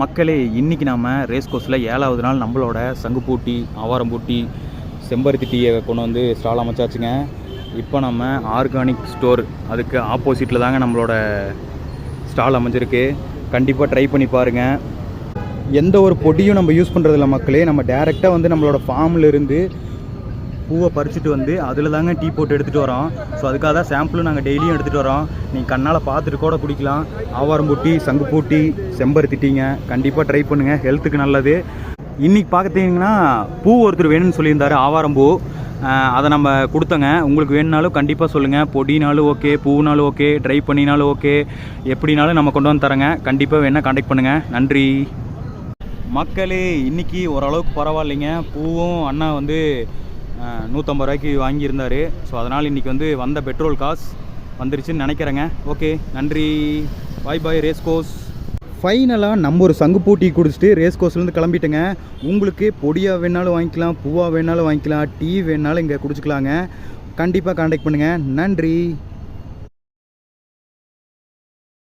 மக்களே, இன்றைக்கி நாம் ரேஸ் கோர்ஸில் 7வது நாள் நம்மளோட சங்குப்பூட்டி, ஆவாரம்பூட்டி, செம்பருத்தி டீயை கொண்டு வந்து ஸ்டால் அமைச்சாச்சுங்க. இப்போ நம்ம ஆர்கானிக் ஸ்டோர் அதுக்கு ஆப்போசிட்டில் தாங்க நம்மளோட ஸ்டால் அமைஞ்சிருக்கு. கண்டிப்பாக ட்ரை பண்ணி பாருங்கள். எந்த ஒரு பொடியும் நம்ம யூஸ் பண்ணுறதில்ல மக்களே. நம்ம டேரெக்டாக வந்து நம்மளோட ஃபார்மில் இருந்து பூவை பறிச்சுட்டு வந்து அதில் தாங்க டீ போட்டு எடுத்துகிட்டு வரோம். ஸோ அதுக்காக தான் சாம்பிளும் நாங்கள் டெய்லியும் எடுத்துகிட்டு வரோம். நீங்கள் கண்ணால் பார்த்துட்டு கூட குடிக்கலாம். ஆவாரம்பூட்டி, சங்குப்பூட்டி, செம்பருத்தி டீங்க கண்டிப்பாக ட்ரை பண்ணுங்கள், ஹெல்த்துக்கு நல்லது. இன்றைக்கி பார்த்துட்டிங்கன்னா பூ ஒருத்தர் வேணும்னு சொல்லியிருந்தார், ஆவாரம்பூ. அதை நம்ம கொடுத்தோங்க. உங்களுக்கு வேணுனாலும் கண்டிப்பாக சொல்லுங்கள். பொடினாலும் ஓகே, பூனாலும் ஓகே, ட்ரை பண்ணினாலும் ஓகே, எப்படினாலும் நம்ம கொண்டு வந்து தரோங்க. கண்டிப்பாக வேணால் கான்டாக்ட் பண்ணுங்கள். நன்றி மக்களே. இன்றைக்கி ஓரளவுக்கு பரவாயில்லைங்க. பூவும் அண்ணா வந்து 150 ரூபாய்க்கு வாங்கியிருந்தார். ஸோ அதனால் இன்றைக்கி வந்து வந்த பெட்ரோல் காசு வந்துருச்சுன்னு நினைக்கிறேங்க. ஓகே, நன்றி. பாய் பாய் ரேஸ் கோர்ஸ். ஃபைனலாக நம்ம ஒரு சங்குப்பூட்டி குடிச்சிட்டு ரேஸ் கோர்ஸ்லேருந்து கிளம்பிட்டேங்க. உங்களுக்கு பொடியாக வேணாலும் வாங்கிக்கலாம், பூவாக வேணாலும் வாங்கிக்கலாம், டீ வேணாலும் இங்கே குடிச்சிக்கலாங்க. கண்டிப்பாக கான்டாக்ட் பண்ணுங்கள். நன்றி.